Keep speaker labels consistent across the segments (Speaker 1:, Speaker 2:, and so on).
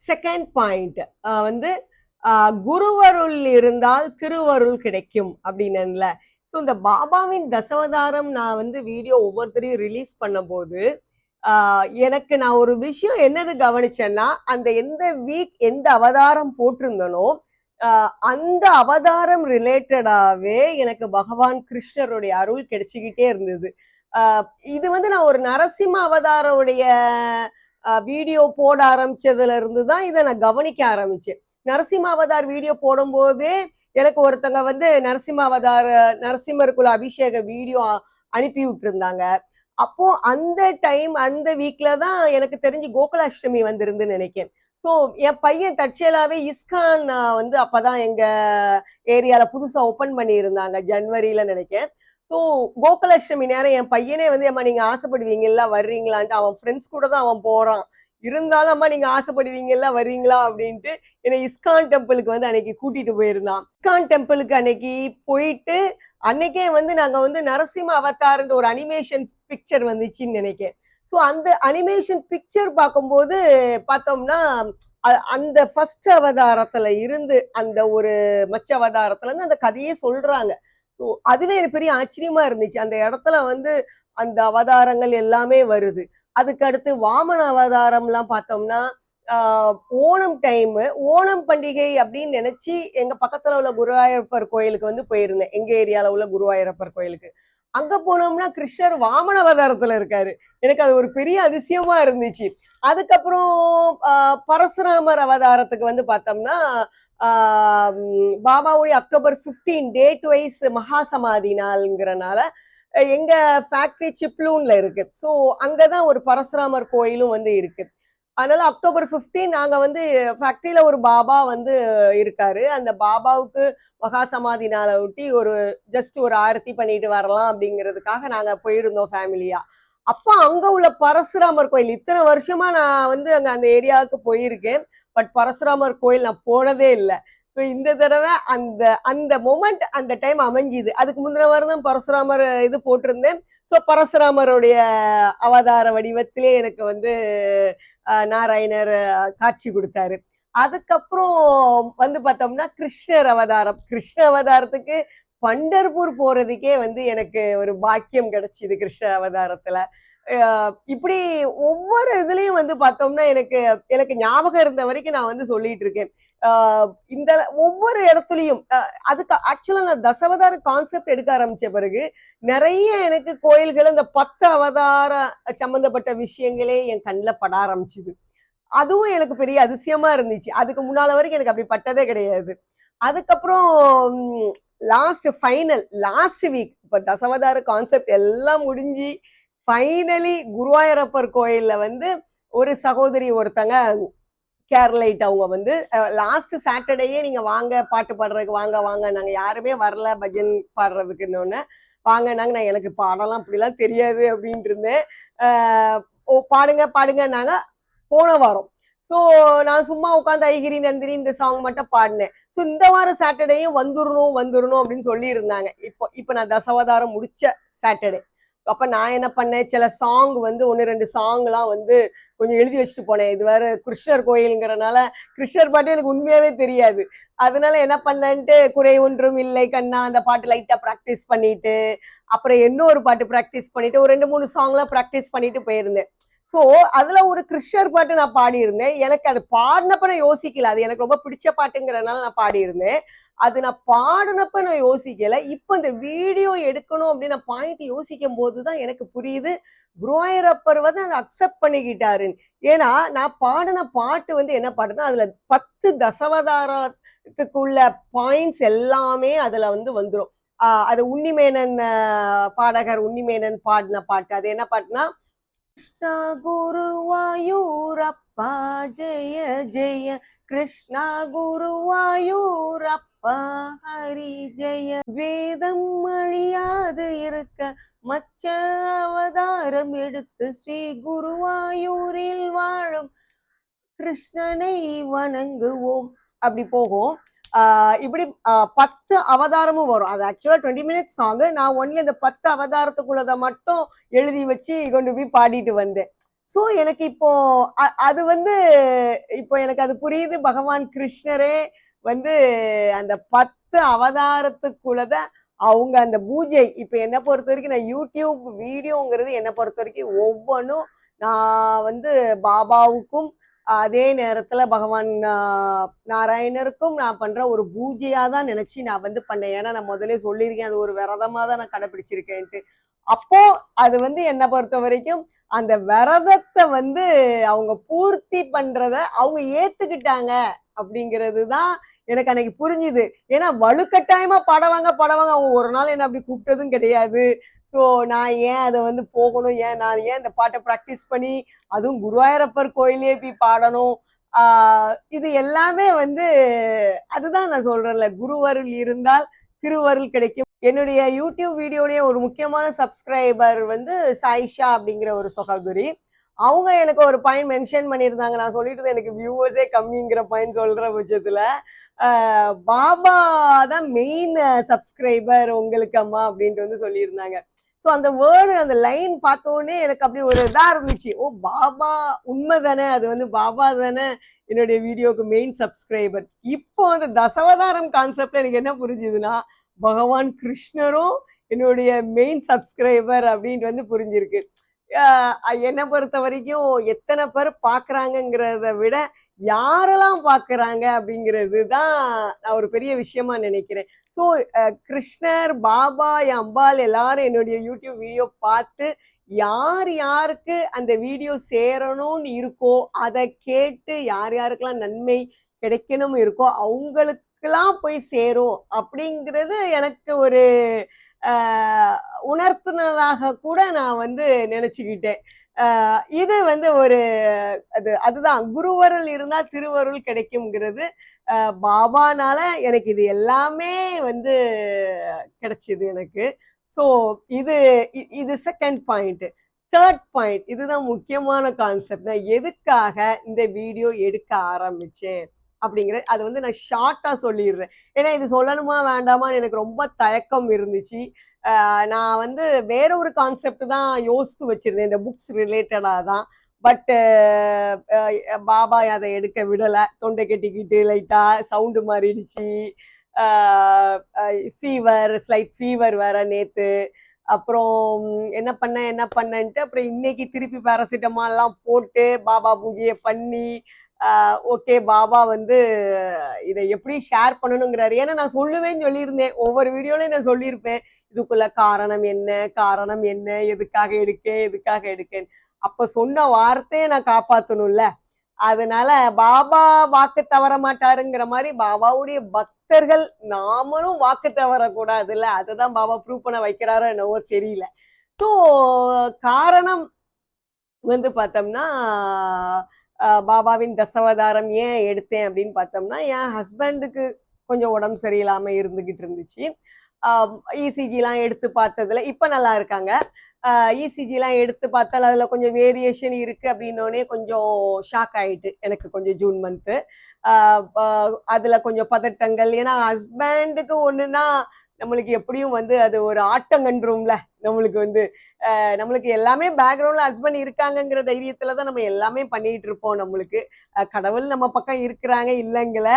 Speaker 1: Second point வந்து குருவருள் இருந்தால் திருவருள் கிடைக்கும் அப்படின்னல. ஸோ இந்த பாபாவின் தசவதாரம் நான் வந்து வீடியோ ஒவ்வொருத்தரையும் ரிலீஸ் பண்ணும்போது எனக்கு நான் ஒரு விஷயம் என்னது கவனிச்சேன்னா, அந்த எந்த வீக் எந்த அவதாரம் போட்டிருந்தனோ அந்த அவதாரம் ரிலேட்டடாவே எனக்கு பகவான் கிருஷ்ணருடைய அருள் கிடைச்சிக்கிட்டே இருந்தது. இது வந்து நான் ஒரு நரசிம்ம அவதாரோடைய வீடியோ போட ஆரம்பிச்சதுல இருந்து தான் இதை நான் கவனிக்க ஆரம்பிச்சேன். நரசிம்ம அவதார் வீடியோ போடும்போதே எனக்கு ஒருத்தங்க வந்து நரசிம்மருக்குள்ள அபிஷேக வீடியோ அனுப்பி விட்டுருந்தாங்க. அப்போ அந்த டைம் அந்த வீக்ல தான் எனக்கு தெரிஞ்சு கோகுலாஷ்டமி வந்திருந்துன்னு நினைக்கிறேன். ஸோ என் பையன் தற்செயலாவே இஸ்கான் வந்து அப்பதான் எங்க ஏரியால புதுசா ஓபன் பண்ணி இருந்தாங்க ஜனவரியில நினைக்கிறேன். ஸோ கோகுலாஷ்டமி நேரம் என் பையனே வந்து அம்மா நீங்க ஆசைப்படுவீங்கல்ல வர்றீங்களான்ட்டு அவன் ஃப்ரெண்ட்ஸ் கூட தான் அவன் போறான். இருந்தாலும் அம்மா நீங்க ஆசைப்படுவீங்கல்ல வர்றீங்களா அப்படின்ட்டு என்னை இஸ்கான் டெம்பிளுக்கு வந்து அன்னைக்கு கூட்டிட்டு போயிருந்தான். இஸ்கான் டெம்பிளுக்கு அன்னைக்கு போயிட்டு அன்னைக்கே வந்து நாங்க வந்து நரசிம்ம அவதார்ன்ற ஒரு அனிமேஷன் பிக்சர் வந்துச்சுன்னு நினைக்கிறேன். ஸோ அந்த அனிமேஷன் பிக்சர் பார்க்கும்போது பார்த்தோம்னா அந்த ஃபர்ஸ்ட் அவதாரத்துல இருந்து அந்த ஒரு மச்ச அவதாரத்துல இருந்து அந்த கதையே சொல்றாங்க. ஸோ அதுவே எனக்கு பெரிய ஆச்சரியமா இருந்துச்சு. அந்த இடத்துல வந்து அந்த அவதாரங்கள் எல்லாமே வருது. அதுக்கு அடுத்து வாமன அவதாரம்லாம் பார்த்தோம்னா ஓணம் டைம் ஓணம் பண்டிகை அப்படின்னு நினைச்சு எங்க பக்கத்துல உள்ள குருவாயூரப்பர் கோயிலுக்கு வந்து போயிருந்தேன். எங்க ஏரியால உள்ள குருவாயூரப்பர் கோயிலுக்கு. அங்க போனோம்னா கிருஷ்ணர் வாமன அவதாரத்துல இருக்காரு. எனக்கு அது ஒரு பெரிய அதிசயமா இருந்துச்சு. அதுக்கப்புறம் பரசுராமர் அவதாரத்துக்கு வந்து பார்த்தோம்னா பாபாவுடைய அக்டோபர் 15 டேட் வைஸ் மகா சமாதி நாள்ங்கிறனால எங்க ஃபேக்டரி சிப்லூன்ல இருக்கு. ஸோ அங்கதான் ஒரு பரசுராமர் கோயிலும் வந்து இருக்கு. அதனால அக்டோபர் 15 நாங்க வந்து ஃபேக்டரியில ஒரு பாபா வந்து இருக்காரு. அந்த பாபாவுக்கு மகா சமாதி நாளை ஒட்டி ஒரு ஜஸ்ட் ஒரு ஆரத்தி பண்ணிட்டு வரலாம் அப்படிங்கிறதுக்காக நாங்க போயிருந்தோம் ஃபேமிலியா. அப்போ அங்க உள்ள பரசுராமர் கோயில் இத்தனை வருஷமா நான் வந்து அங்க அந்த ஏரியாவுக்கு போயிருக்கேன். பட் பரசுராமர் கோயில் நான் போனதே இல்லை. ஸோ இந்த தடவை அந்த அந்த மொமெண்ட் அந்த டைம் அமைஞ்சுது. அதுக்கு முந்தின வாரம் தான் பரசுராமர் இது போட்டிருந்தேன். ஸோ பரசுராமருடைய அவதார வடிவத்திலே எனக்கு வந்து நாராயணர் காட்சி கொடுத்தாரு. அதுக்கப்புறம் வந்து பார்த்தோம்னா கிருஷ்ணர் அவதாரம். கிருஷ்ண அவதாரத்துக்கு பண்டர்பூர் போறதுக்கே வந்து எனக்கு ஒரு பாக்கியம் கிடைச்சிது கிருஷ்ண அவதாரத்துல. இப்படி ஒவ்வொரு இதுலயும் வந்து பார்த்தோம்னா எனக்கு எனக்கு ஞாபகம் இருந்த வரைக்கும் நான் வந்து சொல்லிட்டு இருக்கேன். இந்த ஒவ்வொரு இடத்துலயும் அதுக்கு ஆக்சுவலா நான் தசவதார கான்செப்ட் எடுக்க ஆரம்பிச்ச பிறகு நிறைய எனக்கு கோயில்கள் இந்த 10 அவதார சம்பந்தப்பட்ட விஷயங்களே என் கண்ணில் பட ஆரம்பிச்சுது. அதுவும் எனக்கு பெரிய அதிசயமா இருந்துச்சு. அதுக்கு முன்னால வரைக்கும் எனக்கு அப்படி பட்டதே கிடையாது. அதுக்கப்புறம் லாஸ்ட் வீக் இப்ப தசவதார கான்செப்ட் எல்லாம் முடிஞ்சு ஃபைனலி குருவாயூரப்பர் கோயில்ல வந்து ஒரு சகோதரி ஒருத்தங்க கேரளைட் அவங்க வந்து லாஸ்ட் சாட்டர்டேயே நீங்க வாங்க பாட்டு பாடுறதுக்கு வாங்க நாங்க யாருமே வரல பஜன் பாடுறதுக்குன்னு வாங்க நாங்க எனக்கு பாடலாம் அப்படிலாம் தெரியாது அப்படின்ட்டு இருந்தேன். பாடுங்க நாங்க போன வாரம். ஸோ நான் சும்மா உட்காந்து ஐகிரி நந்தினி இந்த சாங் மட்டும் பாடினேன். ஸோ இந்த வாரம் சாட்டர்டேயும் வந்துடணும் அப்படின்னு சொல்லி இருந்தாங்க. இப்போ நான் தசவதாரம் முடிச்ச சாட்டர்டே. அப்ப நான் என்ன பண்ணேன், சில சாங் வந்து 1-2 சாங்லாம் வந்து கொஞ்சம் எழுதி வச்சுட்டு போனேன். இது வேற கிருஷ்ணர் கோயிலுங்கிறனால கிருஷ்ணர் பாட்டு எனக்கு உண்மையாவே தெரியாது. அதனால என்ன பண்ணேன்ட்டு குறை ஒன்றும் இல்லை கண்ணா அந்த பாட்டு லைட்டா ப்ராக்டிஸ் பண்ணிட்டு அப்புறம் இன்னொரு பாட்டு ப்ராக்டிஸ் பண்ணிட்டு ஒரு 2-3 சாங்லாம் ப்ராக்டிஸ் பண்ணிட்டு போயிருந்தேன். ஸோ அதுல ஒரு கிருஷ்ணர் பாட்டு நான் பாடியிருந்தேன். எனக்கு அது பாடினப்ப நான் யோசிக்கல. அது எனக்கு ரொம்ப பிடிச்ச பாட்டுங்கிறனால நான் பாடியிருந்தேன். அது நான் பாடினப்ப நான் யோசிக்கல. இப்ப இந்த வீடியோ எடுக்கணும் அப்படின்னு நான் பாயிண்ட் யோசிக்கும் போதுதான் எனக்கு புரியுது குருவாயூரப்பர் வந்து அதை அக்செப்ட் பண்ணிக்கிட்டாருன்னு. ஏன்னா நான் பாடின பாட்டு வந்து என்ன பாட்டுன்னா அதுல 10 தசவதாரத்துக்குள்ள பாயிண்ட்ஸ் எல்லாமே அதுல வந்து வந்துடும். அது உன்னிமேனன் பாடகர் உன்னிமேனன் பாடின பாட்டு. அது என்ன பாட்டுனா கிருஷ்ணா குருவாயூரப்பா ஜெய ஜெய கிருஷ்ணா குருவாயூரப்பா ஹரி ஜெய வேதம் அழியாது இருக்க மச்ச அவதாரம் எடுத்து ஸ்ரீ குருவாயூரில் வாழும் கிருஷ்ணனை வணங்குவோம் அப்படி போகும். இப்படி 10 அவதாரமும் வரும். அது ஆக்சுவலா 20 மினிட்ஸ் சாங். நான் ஒன்லி அந்த 10 அவதாரத்துக்குள்ளதை மட்டும் எழுதி வச்சு கொண்டு போய் பாடிட்டு வந்தேன். சோ எனக்கு இப்போ அது வந்து இப்போ எனக்கு அது புரியுது. பகவான் கிருஷ்ணரே வந்து அந்த 10 அவதாரத்துக்குள்ளதான் அவங்க அந்த பூஜை. இப்ப என்ன பொறுத்த வரைக்கும் நான் யூடியூப் வீடியோங்கிறது என்ன பொறுத்த வரைக்கும் ஒவ்வொன்றும் நான் வந்து பாபாவுக்கும் அதே நேரத்துல பகவான் நாராயணருக்கும் நான் பண்ற ஒரு பூஜையா தான் நினைச்சு நான் வந்து பண்ணேன். ஏன்னா நான் முதல்ல சொல்லியிருக்கேன், அது ஒரு விரதமா தான் நான் கடைபிடிச்சிருக்கேன்ட்டு. அப்போ அது வந்து என்ன பொறுத்த வரைக்கும் அந்த விரதத்தை வந்து அவங்க பூர்த்தி பண்றத அவங்க ஏத்துக்கிட்டாங்க அப்படிங்கிறது தான் எனக்கு அன்னைக்கு புரிஞ்சுது. ஏன்னா வலுக்கட்டாயமா படவாங்க அவங்க ஒரு நாள் என்ன அப்படி கூப்பிட்டதும் கிடையாது. ஸோ நான் ஏன் அதை வந்து போகணும், நான் ஏன் இந்த பாட்டை ப்ராக்டிஸ் பண்ணி அதுவும் குருவாயூரப்பர் கோயிலே போய் பாடணும். இது எல்லாமே வந்து அதுதான் நான் சொல்றேன்ல, குருவருள் இருந்தால் திருவருள் கிடைக்கும். என்னுடைய யூடியூப் வீடியோடைய ஒரு முக்கியமான சப்ஸ்கிரைபர் வந்து சாயிஷா அப்படிங்கிற ஒரு சகோதரி. அவங்க எனக்கு ஒரு பாயிண்ட் மென்ஷன் பண்ணியிருந்தாங்க. நான் சொல்லிட்டு எனக்கு வியூவர்ஸே கம்மிங்கிற பாயிண்ட் சொல்ற பட்சத்துல பாபா தான் மெயின் சப்ஸ்கிரைபர் உங்களுக்கு அம்மா அப்படின்ட்டு வந்து சொல்லியிருந்தாங்க. ஸோ அந்த வேர்டு அந்த லைன் பார்த்தோன்னே எனக்கு அப்படி ஒரு இதாக இருந்துச்சு. ஓ பாபா உண்மை தானே, அது வந்து பாபா தானே என்னுடைய வீடியோக்கு மெயின் சப்ஸ்கிரைபர். இப்போ அந்த தசவதாரம் கான்செப்ட்ல எனக்கு என்ன புரிஞ்சுதுன்னா, பகவான் கிருஷ்ணரும் என்னுடைய மெயின் சப்ஸ்கிரைபர் அப்படின்ட்டு வந்து புரிஞ்சிருக்கு. என்னை பொறுத்த வரைக்கும் எத்தனை பேர் பார்க்குறாங்கங்கிறத விட யாரெல்லாம் பார்க்குறாங்க அப்படிங்கிறது தான் நான் ஒரு பெரிய விஷயமா நினைக்கிறேன். ஸோ கிருஷ்ணர், பாபா, அம்பாள் எல்லாரும் என்னுடைய யூடியூப் வீடியோ பார்த்து யார் யாருக்கு அந்த வீடியோ சேரணும்னு இருக்கோ அதை கேட்டு யார் யாருக்கெல்லாம் நன்மை கிடைக்கணும் இருக்கோ அவங்களுக்கெல்லாம் போய் சேரும் அப்படிங்கிறது எனக்கு ஒரு உணர்த்தினதாக கூட நான் வந்து நினைச்சுக்கிட்டேன். இது வந்து ஒரு அதுதான் குருவருள் இருந்தால் திருவருள் கிடைக்கும்ங்கிறது. பாபானால எனக்கு இது எல்லாமே வந்து கிடைச்சது எனக்கு. ஸோ இது இது செகண்ட் பாயிண்ட். தேர்ட் பாயிண்ட், இதுதான் முக்கியமான கான்செப்ட். நான் எதுக்காக இந்த வீடியோ எடுக்க ஆரம்பிச்சேன் அப்படிங்கிறது அது வந்து நான் ஷார்ட்டா சொல்லிடுறேன். ஏன்னா இது சொல்லணுமா வேண்டாமான்னு எனக்கு ரொம்ப தயக்கம் இருந்துச்சு. நான் வந்து வேற ஒரு கான்செப்ட் தான் யோசித்து வச்சிருந்தேன், இந்த புக்ஸ் ரிலேட்டடா தான். பட் பாபா அதை எடுக்க விடலை. தொண்டை கட்டிக்கிட்டு லைட்டா சவுண்டு மாறிடுச்சு. ஃபீவர், ஸ்லைட் ஃபீவர் வேற நேத்து. அப்புறம் என்ன பண்ணேன்ட்டு அப்புறம் இன்னைக்கு திருப்பி பேராசிட்டமால்லாம் போட்டு பாபா பூஜையை பண்ணி ஓகே பாபா வந்து இதை எப்படி ஷேர் பண்ணணுங்கிறாரு. ஏன்னா நான் சொல்லுவேன்னு சொல்லியிருந்தேன், ஒவ்வொரு வீடியோலையும் நான் சொல்லியிருப்பேன் இதுக்குள்ள காரணம் என்ன, எதுக்காக எடுக்கேன். அப்ப சொன்ன வார்த்தையை நான் காப்பாற்றணும்ல. அதனால பாபா வாக்கு தவற மாட்டாருங்கிற மாதிரி பாபாவுடைய பக்தர்கள் நாமளும் வாக்கு தவறக்கூடாதுல்ல. அதுதான் பாபா ப்ரூவ் பண்ண வைக்கிறாரோ என்னவோ தெரியல. ஸோ காரணம் வந்து பார்த்தோம்னா பாபாவின் தசவதாரம் ஏன் எடுத்தேன் அப்படின்னு பார்த்தோம்னா, என் ஹஸ்பண்டுக்கு கொஞ்சம் உடம்பு சரியில்லாம இருந்துகிட்டு இருந்துச்சு. இசிஜிலாம் எடுத்து பார்த்ததுல இப்ப நல்லா இருக்காங்க. இசிஜிலாம் எடுத்து பார்த்தால் அதுல கொஞ்சம் வேரியேஷன் இருக்கு அப்படின்னோடனே கொஞ்சம் ஷாக் ஆயிட்டு எனக்கு கொஞ்சம் ஜூன் மந்த்து. அதுல கொஞ்சம் பதட்டங்கள். ஏன்னா ஹஸ்பண்டுக்கு ஒண்ணுன்னா நம்மளுக்கு எப்படியும் வந்து அது ஒரு ஆட்டங்கன்றும்ல. நம்மளுக்கு வந்து நம்மளுக்கு எல்லாமே பேக்ரவுண்ட்ல ஹஸ்பண்ட் இருக்காங்கங்கிற தைரியத்துல தான் நம்ம எல்லாமே பண்ணிட்டு இருப்போம். நம்மளுக்கு கடவுள் நம்ம பக்கம் இருக்கிறாங்க இல்லைங்கள,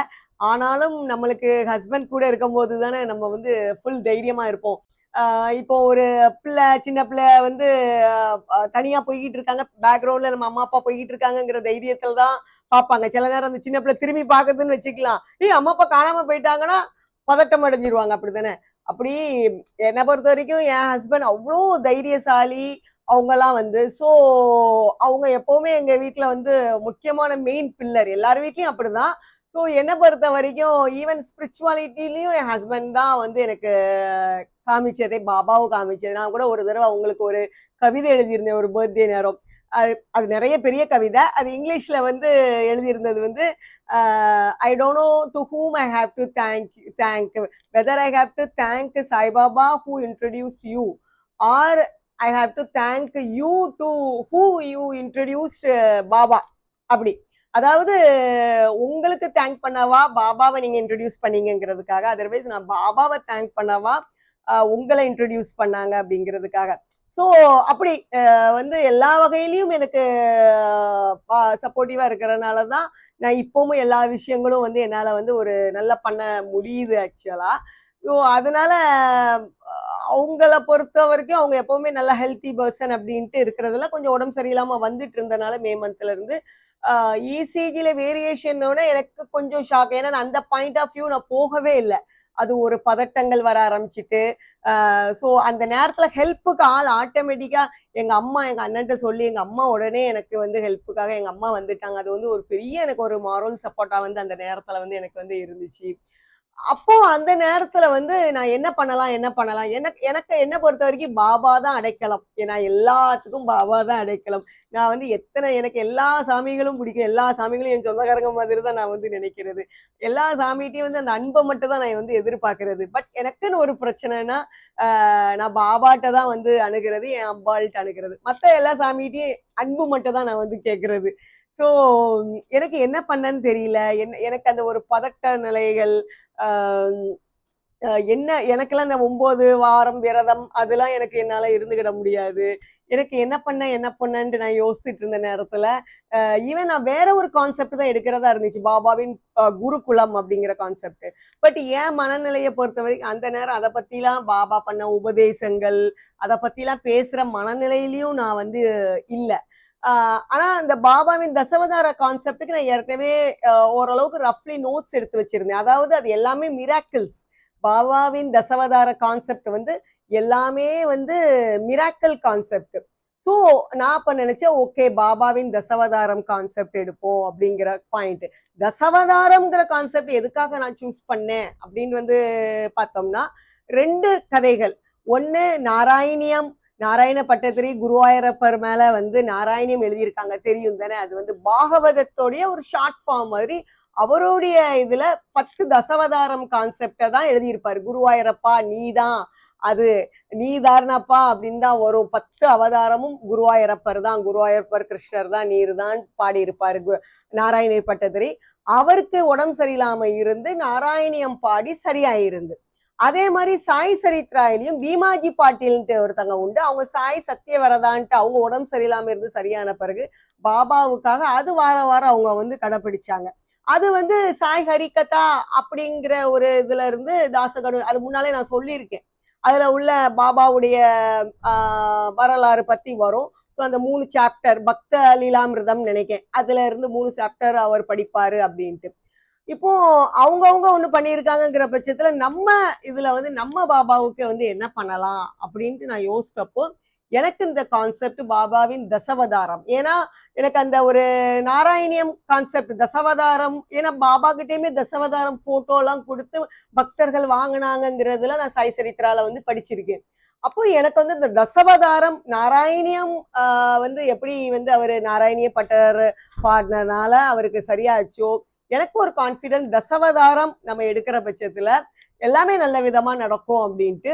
Speaker 1: ஆனாலும் நம்மளுக்கு ஹஸ்பண்ட் கூட இருக்கும் போது தானே நம்ம வந்து ஃபுல் தைரியமா இருப்போம். இப்போ ஒரு பிள்ளை, சின்ன பிள்ளை வந்து தனியா போய்கிட்டு இருக்காங்க, பேக்ரவுண்ட்ல நம்ம அம்மா அப்பா போய்கிட்டு இருக்காங்கங்கிற தைரியத்துல தான் பார்ப்பாங்க. சில நேரம் அந்த சின்ன பிள்ளை திரும்பி பார்க்குதுன்னு வச்சுக்கலாம், அம்மா அப்பா காணாம போயிட்டாங்கன்னா பதட்டம் அடைஞ்சிருவாங்க. அப்படித்தானே? அப்படி என்னை பொறுத்த வரைக்கும் என் ஹஸ்பண்ட் அவ்வளோ தைரியசாலி. அவங்கெல்லாம் வந்து ஸோ அவங்க எப்பவுமே எங்க வீட்டுல வந்து முக்கியமான மெயின் பில்லர். எல்லார் வீட்லயும் அப்படிதான். ஸோ என்னை பொறுத்த வரைக்கும் ஈவன் ஸ்பிரிச்சுவாலிட்டிலையும் என் ஹஸ்பண்ட் தான் வந்து எனக்கு காமிச்சதே, பாபாவும் காமிச்சது. நான் கூட ஒரு தடவை அவங்களுக்கு ஒரு கவிதை எழுதியிருந்தேன் ஒரு பர்த்டே நேரம். அது நிறைய பெரிய கவிதை. அது இங்கிலீஷ்ல வந்து எழுதியிருந்தது வந்து I don't know to whom I have to thank whether I have to thank Sai Baba who introduced you or I have to thank you to who you introduced Baba. அப்படி அதாவது உங்களுக்கு தேங்க் பண்ணவா பாபாவை நீங்க இன்ட்ரடியூஸ் பண்ணீங்கிறதுக்காக, அதர்வைஸ் நான் பாபாவை தேங்க் பண்ணவா உங்களை இன்ட்ரடியூஸ் பண்ணாங்க அப்படிங்கிறதுக்காக. ஸோ அப்படி வந்து எல்லா வகையிலயும் எனக்கு சப்போர்ட்டிவா இருக்கிறனால தான் நான் இப்பவும் எல்லா விஷயங்களும் வந்து என்னால வந்து ஒரு நல்லா பண்ண முடியுது ஆக்சுவலா. ஸோ அதனால அவங்கள பொறுத்த வரைக்கும் அவங்க எப்பவுமே நல்ல ஹெல்த்தி பர்சன் அப்படின்ட்டு இருக்கிறதுல கொஞ்சம் உடம்பு சரியில்லாம வந்துட்டு இருந்தனால மே மந்த்ல இருந்து இசிஜில வேரியேஷனோட எனக்கு கொஞ்சம் ஷாக். ஏன்னா நான் அந்த பாயிண்ட் ஆஃப் வியூ நான் போகவே இல்லை. அது ஒரு பதட்டங்கள் வர ஆரம்பிச்சுட்டு ஸோ அந்த நேரத்துல ஹெல்ப்புக்கு ஆள் ஆட்டோமேட்டிக்கா எங்க அம்மா எங்க அண்ணன்ட்ட சொல்லி எங்க அம்மா உடனே எனக்கு வந்து ஹெல்ப்புக்காக எங்க அம்மா வந்துட்டாங்க. அது வந்து ஒரு பெரிய எனக்கு ஒரு மாரல் சப்போர்ட்டா வந்து அந்த நேரத்துல வந்து எனக்கு வந்து இருந்துச்சு. அப்போ அந்த நேரத்துல வந்து நான் என்ன பண்ணலாம் என்ன பண்ணலாம் எனக்கு எனக்கு என்ன பொறுத்த வரைக்கும் பாபா தான் அடைக்கலம். ஏன்னா எல்லாத்துக்கும் பாபா தான் அடைக்கலம். நான் வந்து எத்தனை எனக்கு எல்லா சாமிகளும் பிடிக்கும். எல்லா சாமிகளும் என் சொந்தக்காரங்க மாதிரி தான் நான் வந்து நினைக்கிறது. எல்லா சாமிகிட்டையும் வந்து அந்த அன்பை மட்டும் தான் நான் வந்து எதிர்பார்க்கறது. பட் எனக்குன்னு ஒரு பிரச்சனைனா நான் பாபாட்ட தான் வந்து அணுகிறது, என் அம்பாள்கிட்ட அணுகிறது. மற்ற எல்லா சாமிகிட்டையும் அன்பு மட்டும் தான் நான் வந்து கேட்கறது. ஸோ எனக்கு என்ன பண்ணன்னு தெரியல. எனக்கு அந்த ஒரு பதட்ட நிலைகள் என்ன எனக்கெல்லாம் இந்த 9 வாரம் விரதம் அதெல்லாம் எனக்கு என்னால இருந்துகிட முடியாது. எனக்கு என்ன பண்ணேன்ட்டு நான் யோசிச்சுட்டு இருந்த நேரத்துல ஈவன் நான் வேற ஒரு கான்செப்ட் தான் எடுக்கிறதா இருந்துச்சு. பாபாவின் குருகுலம் அப்படிங்கிற கான்செப்ட். பட் என் மனநிலையை பொறுத்த வரைக்கும் அந்த நேரம் அதை பத்திலாம் பாபா பண்ண உபதேசங்கள் அதை பத்திலாம் பேசுற மனநிலையிலயும் நான் வந்து இல்லை. ஆனா அந்த பாபாவின் தசவதார கான்செப்டுக்கு நான் ஏற்கனவே ஓரளவுக்கு ரஃப்லி நோட்ஸ் எடுத்து வச்சிருந்தேன். அதாவது அது எல்லாமே மிராக்கிள்ஸ். பாபாவின் தசவதார கான்செப்ட் வந்து எல்லாமே வந்து மிராக்கல் கான்செப்ட். ஸோ நான் அப்ப நினைச்சேன் ஓகே பாபாவின் தசவதாரம் கான்செப்ட் எடுப்போம் அப்படிங்கிற பாயிண்ட். தசவதாரம்ங்கிற கான்செப்ட் எதுக்காக நான் சூஸ் பண்ணேன் அப்படின்னு வந்து பார்த்தோம்னா 2 கதைகள். ஒன்னு நாராயணியம், நாராயண பட்டத்திரி குருவாயூரப்பர் மேல வந்து நாராயணியம் எழுதியிருக்காங்க தெரியும் தானே. அது வந்து பாகவதத்தோடைய ஒரு ஷார்ட் ஃபார்ம் மாதிரி அவருடைய இதுல 10 தசவதாரம் கான்செப்ட தான் எழுதியிருப்பாரு. குருவாயூரப்பா நீதான் அது, நீ தாரணப்பா அப்படின்னு தான் வரும். 10 அவதாரமும் குருவாயூரப்பர் தான், குருவாயூரப்பர் கிருஷ்ணர் தான், நீர் தான் பாடியிருப்பாரு நாராயண பட்டத்திரி. அவருக்கு உடம்பு சரியில்லாம இருந்து நாராயணியம் பாடி சரியாயிருந்து. அதே மாதிரி சாய் சரித்ராயிலையும் பீமாஜி பாட்டீல்ன்ட்டு ஒருத்தங்க உண்டு. அவங்க சாய் சத்தியவரதான்ட்டு அவங்க உடம்பு சரியில்லாம இருந்து சரியான பிறகு பாபாவுக்காக அது வார வாரம் அவங்க வந்து கடைப்பிடிச்சாங்க. அது வந்து சாய் ஹரிகதா அப்படிங்கிற ஒரு இதுல இருந்து தாசகனு அது முன்னாலே நான் சொல்லியிருக்கேன். அதுல உள்ள பாபாவுடைய வரலாறு பத்தி வரும். ஸோ அந்த 3 சாப்டர் பக்த லீலாமிருதம் நினைக்கேன். அதுல இருந்து 3 சாப்டர் அவர் படிப்பாரு அப்படின்ட்டு. இப்போ அவங்கவுங்க ஒண்ணு பண்ணியிருக்காங்கங்கிற பட்சத்துல நம்ம இதுல வந்து நம்ம பாபாவுக்கு வந்து என்ன பண்ணலாம் அப்படின்ட்டு நான் யோசித்தப்போ எனக்கு இந்த கான்செப்ட் பாபாவின் தசவதாரம். ஏன்னா எனக்கு அந்த ஒரு நாராயணியம் கான்செப்ட் தசவதாரம், ஏன்னா பாபா கிட்டேயுமே தசவதாரம் போட்டோ எல்லாம் கொடுத்து பக்தர்கள் வாங்கினாங்கிறதுல நான் சாய் சரித்திரால வந்து படிச்சிருக்கேன். அப்போ எனக்கு வந்து இந்த தசவதாரம் நாராயணியம் வந்து எப்படி வந்து அவரு நாராயணிய பட்டர் பாடினால அவருக்கு சரியாச்சோ, எனக்கு ஒரு கான்ஃபிடன்ட் தசவதாரம் நம்ம எடுக்கிற பட்சத்துல எல்லாமே நல்ல விதமா நடக்கும் அப்படின்ட்டு.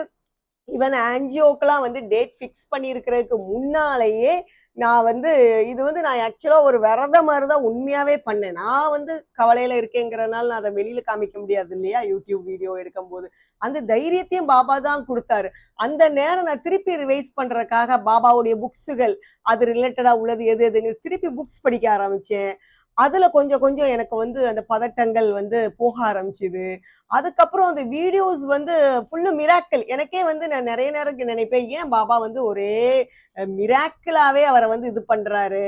Speaker 1: ஈவன் ஆன்ஜியோக்கெல்லாம் வந்து டேட் ஃபிக்ஸ் பண்ணியிருக்கிறதுக்கு முன்னாலேயே நான் வந்து இது வந்து நான் ஆக்சுவலா ஒரு விரத மாதிரி தான் உண்மையாவே பண்ணேன். நான் வந்து கவலையில இருக்கேங்கிறனால நான் அதை வெளியில காமிக்க முடியாது இல்லையா யூடியூப் வீடியோ எடுக்கும் போது. அந்த தைரியத்தையும் பாபா தான் கொடுத்தாரு. அந்த நேரம் நான் திருப்பி ரிவைஸ் பண்றதுக்காக பாபாவுடைய புக்ஸுகள் அது ரிலேட்டடா உள்ளது எது எதுன்னு திருப்பி புக்ஸ் படிக்க ஆரம்பிச்சேன். அதுல கொஞ்சம் கொஞ்சம் எனக்கு வந்து அந்த பதட்டங்கள் வந்து போக ஆரம்பிச்சுது. அதுக்கப்புறம் அந்த வீடியோஸ் வந்து ஃபுல்லு மிராக்கிள். எனக்கே வந்து நான் நிறைய நேரம் நினைப்பேன் ஏன் பாபா வந்து ஒரே மிராக்கிளாவே அவரை வந்து இது பண்றாரு.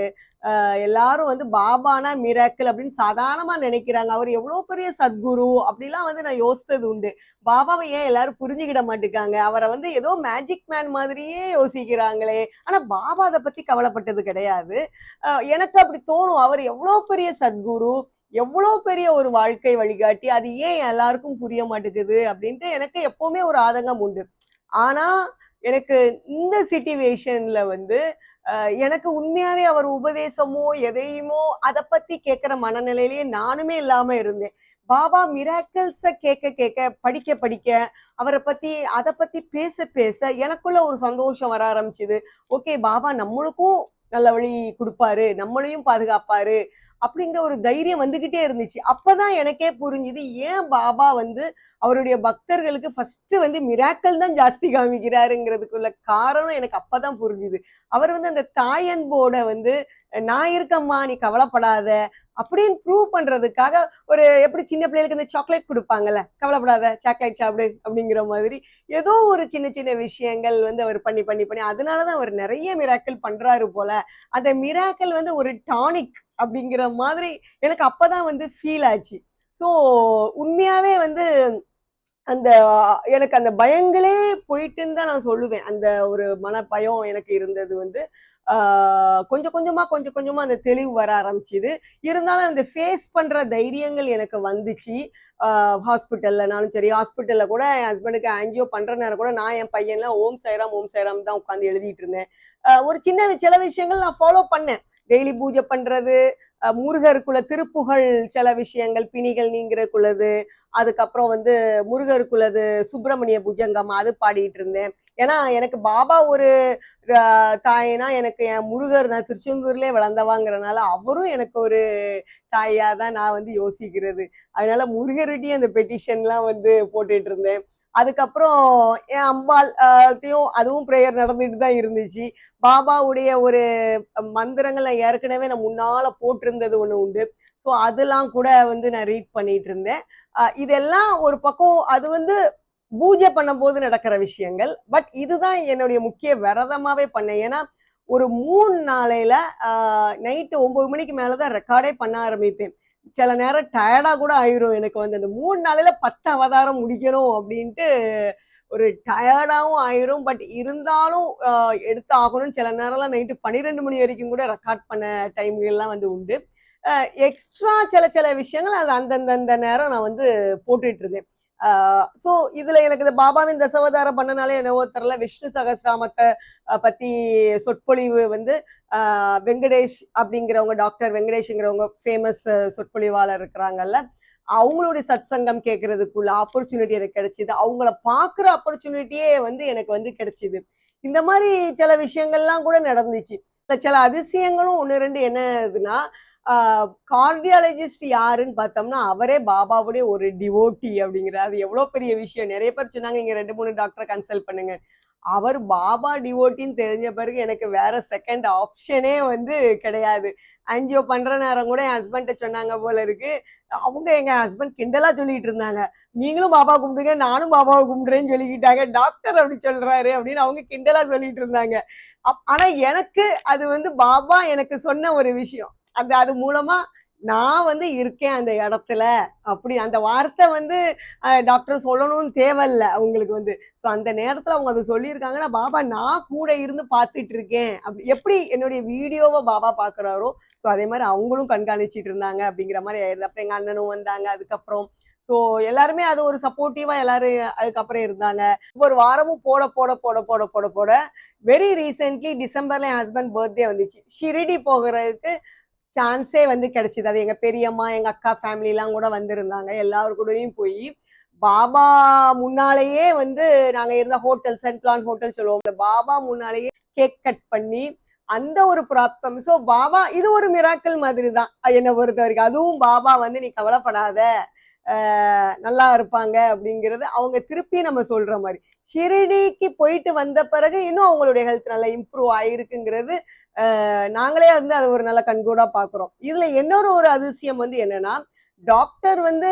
Speaker 1: எல்லாரும் வந்து பாபானா மிராக்கிள் அப்படின்னு சாதாரணமா நினைக்கிறாங்க. அவர் எவ்வளவு பெரிய சத்குரு அப்படிலாம் வந்து நான் யோசித்தது உண்டு. பாபாவை ஏன் எல்லாரும் புரிஞ்சுக்கிட மாட்டேங்காங்க, அவரை வந்து ஏதோ மேஜிக் மேன் மாதிரியே யோசிக்கிறாங்களே. ஆனா பாபா அதை பத்தி கவலைப்பட்டது கிடையாது. எனக்கு அப்படி தோணும், அவர் எவ்வளவு பெரிய சத்குரு, எவ்வளவு பெரிய ஒரு வாழ்க்கை வழிகாட்டி, அது ஏன் எல்லாருக்கும் புரிய மாட்டேங்குது அப்படின்ட்டு எனக்கு எப்பவுமே ஒரு ஆதங்கம் உண்டு. ஆனா எனக்கு இந்த சிச்சுவேஷன்ல வந்து எனக்கு உண்மையாவே அவர் உபதேசமோ எதையுமோ அதை பத்தி கேட்கிற மனநிலையிலேயே நானுமே இல்லாம இருந்தேன். பாபா மிராக்கிள்ஸ கேட்க கேட்க படிக்க படிக்க அவரை பத்தி அதை பத்தி பேச பேச எனக்குள்ள ஒரு சந்தோஷம் வர ஆரம்பிச்சுது. ஓகே பாபா நம்மளுக்கும் நல்ல வழி கொடுப்பாரு, நம்மளையும் பாதுகாப்பாரு அப்படிங்கிற ஒரு தைரியம் வந்துகிட்டே இருந்துச்சு. அப்பதான் எனக்கே புரிஞ்சுது ஏன் பாபா வந்து அவருடைய பக்தர்களுக்கு ஃபர்ஸ்ட் வந்து மிராக்கல் தான் ஜாஸ்தி காமிக்கிறாருங்கிறதுக்குள்ள காரணம் எனக்கு அப்பதான் புரிஞ்சுது. அவர் வந்து அந்த தாயன்போட வந்து நான் இருக்கம்மா நீ கவலைப்படாத அப்படின்னு ப்ரூவ் பண்றதுக்காக ஒரு எப்படி சின்ன பிள்ளைகளுக்கு இந்த சாக்லேட் கொடுப்பாங்கல்ல, கவலைப்படாத சாக்லேட் சாப்பிடு அப்படிங்கிற மாதிரி ஏதோ ஒரு சின்ன சின்ன விஷயங்கள் வந்து அவர் பண்ணி பண்ணி பண்ணி அதனாலதான் அவர் நிறைய மிராக்கிள் பண்றாரு போல. அந்த மிராக்கிள் வந்து ஒரு டானிக் அப்படிங்கிற மாதிரி எனக்கு அப்பதான் வந்து ஃபீல் ஆச்சு. ஸோ உண்மையாவே வந்து அந்த எனக்கு அந்த பயங்களே போயிட்டுன்னு தான் நான் சொல்லுவேன். அந்த ஒரு மனபயம் எனக்கு இருந்தது வந்து கொஞ்சம் கொஞ்சமா கொஞ்சம் கொஞ்சமா அந்த தெளிவு வர ஆரம்பிச்சுது. இருந்தாலும் அந்த ஃபேஸ் பண்ற தைரியங்கள் எனக்கு வந்துச்சு. ஹாஸ்பிட்டல்லனாலும் சரி, ஹாஸ்பிட்டல்ல கூட என் ஹஸ்பண்டுக்கு ஆஞ்சியோ பண்ற நேரம் கூட நான் என் பையன்லாம் ஓம் சாய்ராம், ஓம் சாய்ராம் தான் உட்காந்து எழுதிட்டு இருந்தேன். ஒரு சில விஷயங்கள் நான் ஃபாலோ பண்ணேன். டெய்லி பூஜை பண்றது, முருகருக்குள்ள திருப்புகழ் சில விஷயங்கள், பிணிகள் நீங்கிறதுக்குள்ளது, அதுக்கப்புறம் வந்து முருகருக்குள்ளது சுப்பிரமணிய புஜங்கம் அது பாடிட்டு இருந்தேன். ஏன்னா எனக்கு பாபா ஒரு தாய்னா எனக்கு என் முருகர் நான் திருச்செந்தூர்லயே வளர்ந்தவாங்கிறனால அவரும் எனக்கு ஒரு தாயா தான் நான் வந்து யோசிக்கிறது. அதனால முருகர்கிட்டயும் அந்த பெட்டிஷன்லாம் வந்து போட்டுட்டு இருந்தேன். அதுக்கப்புறம் என் அம்பாள் அதுவும் ப்ரேயர் நடந்துட்டு தான் இருந்துச்சு. பாபாவுடைய ஒரு மந்திரங்கள் நான் ஏற்கனவே நான் முன்னால போட்டிருந்தது ஒண்ணு உண்டு. ஸோ அதெல்லாம் கூட வந்து நான் ரீட் பண்ணிட்டு இருந்தேன். இதெல்லாம் ஒரு பக்கம் அது வந்து பூஜை பண்ணும்போது நடக்கிற விஷயங்கள். பட் இதுதான் என்னுடைய முக்கிய விரதமாவே பண்ணேன். ஏன்னா ஒரு 3 நாளையில நைட்டு 9 மணிக்கு மேலதான் ரெக்கார்டே பண்ண ஆரம்பிப்பேன். சில நேரம் டயர்டா கூட ஆயிரும் எனக்கு வந்து அந்த 3 நாளையில 10 அவதாரம் முடிக்கணும் அப்படின்ட்டு ஒரு டயர்டாவும் ஆயிரும். பட் இருந்தாலும் எடுத்து ஆகணும்னு சில நேரம்லாம் நைட்டு 12 மணி வரைக்கும் கூட ரெக்கார்ட் பண்ண டைம்கள்லாம் வந்து உண்டு. எக்ஸ்ட்ரா சில சில விஷயங்கள் அது அந்தந்த நேரம் நான் வந்து போட்டுட்டு இருந்தேன். ஸோ இதுல எனக்கு இந்த பாபாவின் தசாவதாரம் பண்ணனாலே என்னவோ தெரியல, விஷ்ணு சகஸ்ராமத்தை பத்தி சொற்பொழிவு வந்து வெங்கடேஷ் அப்படிங்கிறவங்க, டாக்டர் வெங்கடேஷ்ங்கிறவங்க ஃபேமஸ் சொற்பொழிவாளர் இருக்கிறாங்கல்ல, அவங்களுடைய சத் சங்கம் கேட்கறதுக்குள்ள ஆப்பர்ச்சுனிட்டி எனக்கு கிடைச்சிது. அவங்கள பாக்குற ஆப்பர்ச்சுனிட்டியே வந்து எனக்கு வந்து கிடைச்சிது. இந்த மாதிரி சில விஷயங்கள்லாம் கூட நடந்துச்சு. சில அதிசயங்களும் 1, 2 என்னதுன்னா, கார்டியாலஜிஸ்ட் யாருன்னு பார்த்தோம்னா அவரே பாபாவுடைய ஒரு டிவோட்டி அப்படிங்கிறார். அது எவ்வளவு பெரிய விஷயம். நிறைய பேர் சொன்னாங்க இங்க 2, 3 டாக்டரை கன்சல்ட் பண்ணுங்க. அவர் பாபா டிவோட்டின்னு தெரிஞ்ச பிறகு எனக்கு வேற செகண்ட் ஆப்ஷனே வந்து கிடையாது. ஆன்ஜியோ பண்ற நேரம் கூட என் ஹஸ்பண்ட சொன்னாங்க போல இருக்கு. அவங்க எங்க ஹஸ்பண்ட் கிண்டலா சொல்லிட்டு இருந்தாங்க, நீங்களும் பாபா கும்பிடுங்க நானும் பாபாவை கும்பிடுறேன்னு சொல்லிக்கிட்டாங்க, டாக்டர் அப்படி சொல்றாரு அப்படின்னு அவங்க கிண்டலா சொல்லிட்டு இருந்தாங்க. ஆனா எனக்கு அது வந்து பாபா எனக்கு சொன்ன ஒரு விஷயம். அது மூலமா நான் வந்து இருக்கேன் அந்த இடத்துல அப்படி அந்த வார்த்தை வந்து டாக்டர் சொல்லணும்னு தேவையில்ல அவங்களுக்கு வந்து. ஸோ அந்த நேரத்துல அவங்க அதை சொல்லியிருக்காங்கன்னா பாபா நான் கூட இருந்து பார்த்துட்டு இருக்கேன். அப்படி எப்படி என்னுடைய வீடியோவை பாபா பாக்குறாரோ ஸோ அதே மாதிரி அவங்களும் கண்காணிச்சிட்டு இருந்தாங்க அப்படிங்கிற மாதிரி ஆயிடுது. அப்புறம் எங்க அண்ணனும் வந்தாங்க அதுக்கப்புறம். ஸோ எல்லாருமே அது ஒரு சப்போர்ட்டிவா எல்லாரும் அதுக்கப்புறம் இருந்தாங்க. ஒவ்வொரு வாரமும் போட போட போட போட போட போட வெரி ரீசென்ட்லி டிசம்பர்ல என் ஹஸ்பண்ட் பர்த்டே வந்துச்சு. ஷிரடி போகிறதுக்கு சான்ஸே வந்து கிடைச்சிது. அது எங்க பெரியம்மா எங்க அக்கா ஃபேமிலி எல்லாம் கூட வந்திருந்தாங்க. எல்லாரு கூடயும் போய் பாபா முன்னாலேயே வந்து நாங்க இருந்த ஹோட்டல் சென்ட் பிளான் ஹோட்டல் சொல்லுவோம், பாபா முன்னாலேயே கேக் கட் பண்ணி அந்த ஒரு ப்ராப்ளம். ஸோ பாபா இது ஒரு மிராக்கிள் மாதிரி தான் என்னை பொறுத்த வரைக்கும். அதுவும் பாபா வந்து நீ கவலைப்படாத நல்லா இருப்பாங்க அப்படிங்கிறது அவங்க திருப்பி நம்ம சொல்ற மாதிரி. ஷிரடிக்கு போயிட்டு வந்த பிறகு இன்னும் அவங்களுடைய ஹெல்த் நல்லா இம்ப்ரூவ் ஆயிருக்குங்கிறது நாங்களே வந்து அது ஒரு நல்ல கண்கூடா பாக்குறோம். இதுல இன்னொரு ஒரு அதிசயம் வந்து என்னன்னா, டாக்டர் வந்து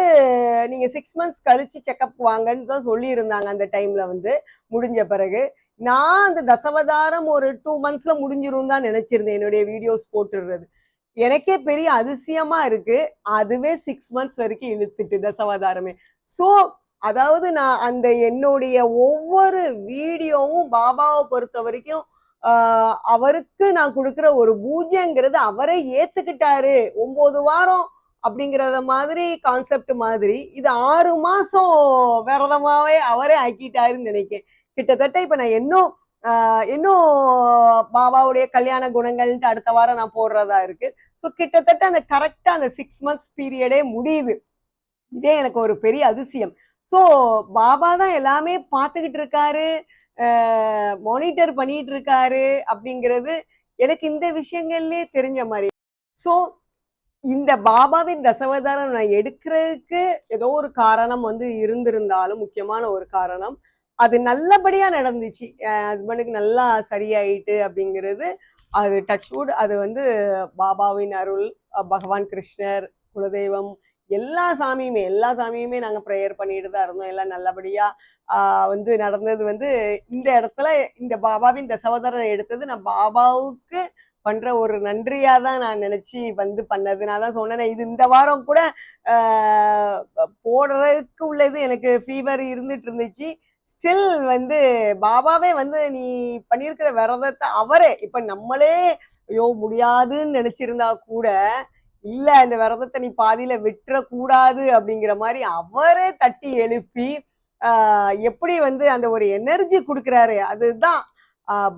Speaker 1: நீங்க 6 மந்த்ஸ் கழிச்சு செக்அப் வாங்கன்னு தான் சொல்லி இருந்தாங்க அந்த டைம்ல வந்து முடிஞ்ச பிறகு. நான் அந்த தசவதாரம் ஒரு 2 மந்த்ஸ்ல முடிஞ்சிரும் தான் நினைச்சிருந்தேன் என்னுடைய வீடியோஸ் போட்டுடுறது. எனக்கே பெரிய அதிசயமா இருக்கு. அதுவே 6 மந்த்ஸ் வரைக்கும் இழுத்துட்டு தசாவதாரமே. ஸோ அதாவது நான் அந்த என்னுடைய ஒவ்வொரு வீடியோவும் பாபாவை பொறுத்த வரைக்கும் அவருக்கு நான் கொடுக்குற ஒரு பூஜைங்கிறது அவரே ஏத்துக்கிட்டாரு. 9 வாரம் அப்படிங்கிறத மாதிரி கான்செப்ட் மாதிரி இது 6 மாசம் விரதமாவே அவரே ஆக்கிட்டாருன்னு நினைக்கிறேன். கிட்டத்தட்ட இப்ப நான் இன்னும் பாபாவுடைய கல்யாண குணங்கள்ட்டு அடுத்த வாரம் நான் போடுறதா இருக்கு. ஸோ கிட்டத்தட்ட அந்த கரெக்டா அந்த 6 மந்த்ஸ் பீரியடே முடியுது. இதே எனக்கு ஒரு பெரிய அதிசயம். ஸோ பாபா தான் எல்லாமே பார்த்துக்கிட்டு இருக்காரு, மானிட்டர் பண்ணிட்டு இருக்காரு அப்படிங்கிறது எனக்கு இந்த விஷயங்கள்லயே தெரிஞ்ச மாதிரி. ஸோ இந்த பாபாவின் தசவதாரம் நான் எடுக்கிறதுக்கு ஏதோ ஒரு காரணம் வந்து இருந்திருந்தாலும், முக்கியமான ஒரு காரணம், அது நல்லபடியா நடந்துச்சு. என் ஹஸ்பண்டுக்கு நல்லா சரியாயிட்டு அப்படிங்கிறது, அது டச்வுட் அது வந்து பாபாவின் அருள், பகவான் கிருஷ்ணர், குலதெய்வம் எல்லா சாமியுமே நாங்க ப்ரேயர் பண்ணிட்டு தான் இருந்தோம். எல்லாம் நல்லபடியா வந்து நடந்தது வந்து இந்த இடத்துல இந்த பாபாவின் தசவதாரம் எடுத்தது நான் பாபாவுக்கு பண்ற ஒரு நன்றியா தான் நான் நினைச்சு வந்து பண்ணது. நான் தான் சொன்னேனே, இது இந்த வாரம் கூட போடுறதுக்கு உள்ளது எனக்கு ஃபீவர் இருந்துட்டு இருந்துச்சு. ஸ்டில் வந்து பாபாவே வந்து நீ பண்ணியிருக்கிற விரதத்தை அவரே இப்ப நம்மளே ஐயோ முடியாதுன்னு நினைச்சிருந்தா கூட இல்ல இந்த விரதத்தை நீ பாதியில விட்டுற கூடாது அப்படிங்கிற மாதிரி அவரே தட்டி எழுப்பி எப்படி வந்து அந்த ஒரு எனர்ஜி கொடுக்குறாரு. அதுதான்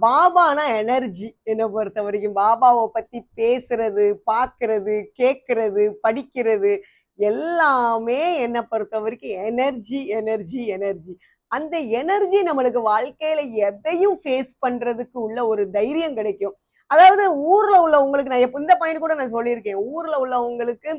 Speaker 1: பாபானா எனர்ஜி. என்னை பொறுத்த வரைக்கும் பாபாவை பத்தி பேசுறது, பார்க்கறது, கேட்கறது, படிக்கிறது எல்லாமே என்னை பொறுத்த வரைக்கும் எனர்ஜி எனர்ஜி எனர்ஜி. அந்த எனர்ஜி நம்மளுக்கு வாழ்க்கையில எதையும் ஃபேஸ் பண்றதுக்கு உள்ள ஒரு தைரியம் கிடைக்கும். அதாவது ஊர்ல உள்ளவங்களுக்கு நான் இந்த பாயிண்ட் கூட நான் சொல்லியிருக்கேன். ஊர்ல உள்ளவங்களுக்கு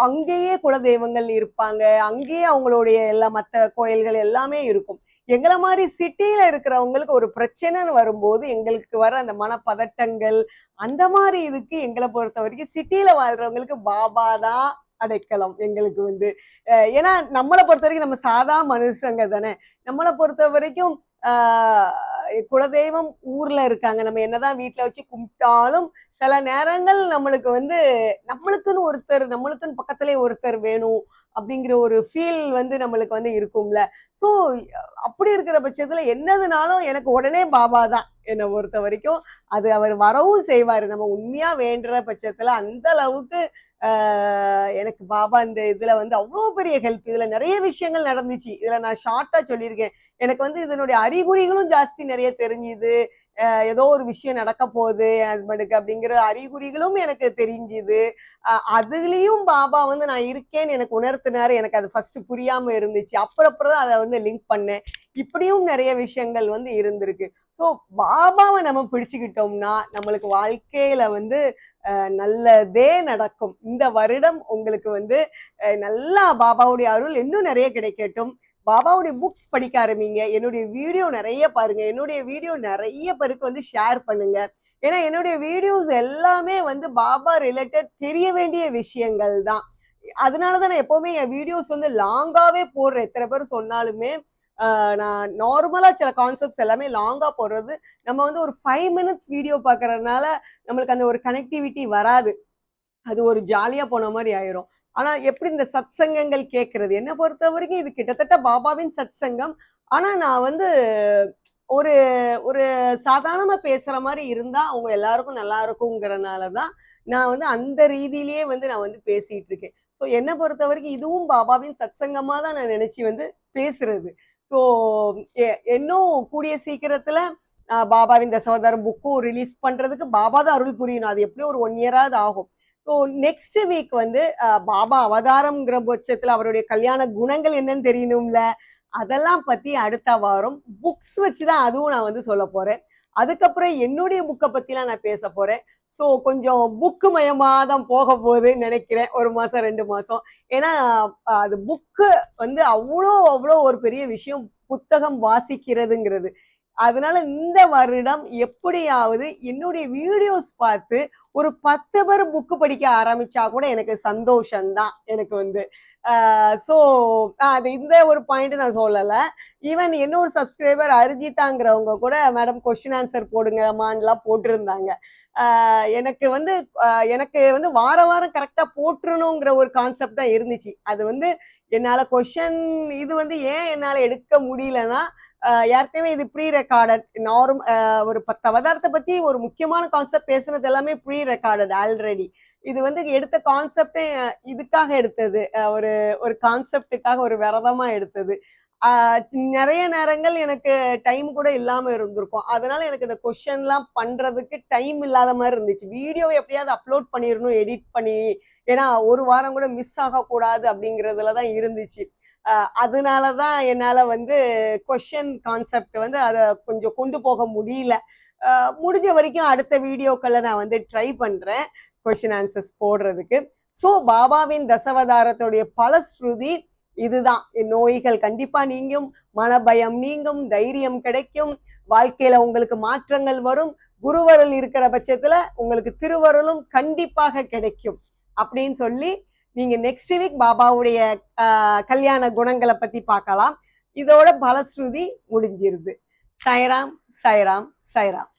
Speaker 1: அங்கேயே குலதெய்வங்கள் இருப்பாங்க, அங்கேயே அவங்களுடைய எல்லா மற்ற கோயில்கள் எல்லாமே இருக்கும். எங்களை மாதிரி சிட்டியில இருக்கிறவங்களுக்கு ஒரு பிரச்சனைன்னு வரும்போது எங்களுக்கு வர அந்த மனப்பதட்டங்கள் அந்த மாதிரி இதுக்கு எங்களை பொறுத்த வரைக்கும் சிட்டியில வாழ்றவங்களுக்கு பாபா தான் அடைக்கலம் எங்களுக்கு வந்து. ஏன்னா நம்மளை பொறுத்த வரைக்கும் நம்ம சாதா மனுஷங்க தானே. நம்மளை பொறுத்த வரைக்கும் குலதெய்வம் ஊர்ல இருக்காங்க. நம்ம என்னதான் வீட்டுல வச்சு கும்பிட்டாலும் சில நேரங்கள் நம்மளுக்கு வந்து நம்மளுக்குன்னு ஒருத்தர், நம்மளுக்குன்னு பக்கத்திலே ஒருத்தர் வேணும் அப்படிங்கிற ஒரு ஃபீல் வந்து நம்மளுக்கு வந்து இருக்கும்ல. ஸோ அப்படி இருக்கிற பட்சத்துல என்னதுனாலும் எனக்கு உடனே பாபா தான் என்னை பொறுத்த வரைக்கும். அது அவர் வரவும் செய்வாரு. நம்ம உண்மையா வேண்டுற பட்சத்துல அந்த அளவுக்கு எனக்கு பாபா இந்த இதுல வந்து அவ்வளோ பெரிய ஹெல்ப். இதுல நிறைய விஷயங்கள் நடந்துச்சு. இதுல நான் ஷார்ட்டா சொல்லியிருக்கேன். எனக்கு வந்து இதனுடைய அறிகுறிகளும் ஜாஸ்தி நிறைய தெரிஞ்சுது. ஏதோ ஒரு விஷயம் நடக்க போகுது என் ஹஸ்பண்டுக்கு அப்படிங்கிற அறிகுறிகளும் எனக்கு தெரிஞ்சுது. அதுலயும் பாபா வந்து நான் இருக்கேன்னு எனக்கு உணர்த்தினாரு. எனக்கு அது ஃபர்ஸ்ட் புரியாம இருந்துச்சு. அப்புறம் தான் அதை வந்து லிங்க் பண்ணேன். இப்படியும் நிறைய விஷயங்கள் வந்து இருந்திருக்கு. ஸோ பாபாவை நம்ம பிடிச்சுக்கிட்டோம்னா நம்மளுக்கு வாழ்க்கையில வந்து நல்லதே நடக்கும். இந்த வருடம் உங்களுக்கு வந்து நல்லா பாபாவுடைய அருள் இன்னும் நிறைய கிடைக்கட்டும். பாபாவுடைய புக்ஸ் படிக்க ஆரம்பிங்க. என்னுடைய வீடியோ நிறைய பாருங்க. என்னுடைய வீடியோ நிறைய பேருக்கு வந்து ஷேர் பண்ணுங்க. ஏன்னா என்னுடைய வீடியோஸ் எல்லாமே வந்து பாபா ரிலேட்டட் தெரிய வேண்டிய விஷயங்கள் தான். அதனாலதான் நான் எப்பவுமே என் வீடியோஸ் வந்து லாங்காவே போடுறேன். எத்தனை பேர் சொன்னாலுமே நான் நார்மலா சில கான்செப்ட்ஸ் எல்லாமே லாங்கா போடுறது. நம்ம வந்து ஒரு 5 minutes வீடியோ பார்க்கறதுனால நம்மளுக்கு அந்த ஒரு கனெக்டிவிட்டி வராது. அது ஒரு ஜாலியா போன மாதிரி ஆயிரும். ஆனா எப்படி இந்த சத் சங்கங்கள் கேட்கறது என்னை பொறுத்த வரைக்கும் இது கிட்டத்தட்ட பாபாவின் சத் சங்கம். ஆனா நான் வந்து ஒரு ஒரு சாதாரணமா பேசுற மாதிரி இருந்தா அவங்க எல்லாருக்கும் நல்லா இருக்குங்கிறனாலதான் நான் வந்து அந்த ரீதியிலேயே வந்து நான் வந்து பேசிட்டு இருக்கேன். ஸோ என்னை பொறுத்த வரைக்கும் இதுவும் பாபாவின் சத் சங்கமா தான் நான் நினைச்சு வந்து பேசுறது. ஸோ இன்னும் கூடிய சீக்கிரத்துல பாபாவின் தசவதாரம் புக்கும் ரிலீஸ் பண்றதுக்கு பாபா தான் அருள் புரியணும். அது எப்படியும் ஒரு 1 year-ஆவது ஆகும். ஸோ நெக்ஸ்ட் வீக் வந்து பாபா அவதாரம்ங்கிற பட்சத்துல அவருடைய கல்யாண குணங்கள் என்னன்னு தெரியணும்ல. அதெல்லாம் பத்தி அடுத்த வாரம் புக்ஸ் வச்சுதான் அதுவும் நான் வந்து சொல்ல போறேன். அதுக்கப்புறம் என்னுடைய புக்கை பத்திலாம் நான் பேச போறேன். ஸோ கொஞ்சம் புக்கு மயமா தான் போக போகுதுன்னு நினைக்கிறேன். 1 மாசம் 2 மாசம். ஏன்னா அது புக்கு வந்து அவ்வளோ ஒரு பெரிய விஷயம் புத்தகம் வாசிக்கிறதுங்கிறது. அதனால இந்த வருடம் எப்படியாவது என்னுடைய வீடியோஸ் பார்த்து ஒரு 10 பேர் புக்கு படிக்க ஆரம்பிச்சா கூட எனக்கு சந்தோஷம்தான். எனக்கு வந்து ஸோ அது இந்த ஒரு பாயிண்ட் நான் சொல்லல. ஈவன் இன்னொரு சப்ஸ்கிரைபர் அரிஜிதாங்கிறவங்க கூட மேடம் கொஸ்டின் ஆன்சர் போடுங்கம்மான்லாம் போட்டிருந்தாங்க. எனக்கு வந்து வாரம் கரெக்டா போட்டுருணுங்கிற ஒரு கான்செப்ட் தான் இருந்துச்சு. அது வந்து என்னால கொஸ்டின் இது வந்து ஏன் என்னால எடுக்க முடியலன்னா ஏற்கனவே இது ப்ரீ ரெக்கார்டட் ஒரு 10 அவதாரத்தை பத்தி ஒரு முக்கியமான கான்செப்ட் பேசுனது எல்லாமே ப்ரீ ரெக்கார்டட் ஆல்ரெடி. இது வந்து எடுத்த கான்செப்டே இதுக்காக எடுத்தது. ஒரு கான்செப்டுக்காக ஒரு விரதமா எடுத்தது. நிறைய நேரங்கள் எனக்கு டைம் கூட இல்லாம இருந்திருக்கும். அதனால எனக்கு இந்த கொஸ்டின்லாம் பண்றதுக்கு டைம் இல்லாத மாதிரி இருந்துச்சு. வீடியோவை எப்படியாவது அப்லோட் பண்ணிடணும் எடிட் பண்ணி. ஏன்னா ஒரு வாரம் கூட மிஸ் ஆகக்கூடாது அப்படிங்கிறதுலதான் இருந்துச்சு. அதனாலதான் என்னால வந்து கொஸ்டின் கான்செப்ட் வந்து அதை கொஞ்சம் கொண்டு போக முடியல. முடிஞ்ச வரைக்கும் அடுத்த வீடியோக்களை நான் வந்து ட்ரை பண்றேன் கொஸ்டின் ஆன்சர்ஸ் போடுறதுக்கு. சோ பாபாவின் தசவதாரத்துடைய பலஸ்ருதி இதுதான். நோய்கள் கண்டிப்பா நீங்கும், மனபயம் நீங்கும், தைரியம் கிடைக்கும், வாழ்க்கையில உங்களுக்கு மாற்றங்கள் வரும், குருவருள் இருக்கிற பட்சத்துல உங்களுக்கு திருவருளும் கண்டிப்பாக கிடைக்கும் அப்படின்னு சொல்லி நீங்க நெக்ஸ்ட் வீக் பாபாவுடைய கல்யாண குணங்களை பத்தி பார்க்கலாம். இதோட பலஸ்ருதி முடிஞ்சிருது. சாய்ராம், சாய்ராம், சாய்ராம்.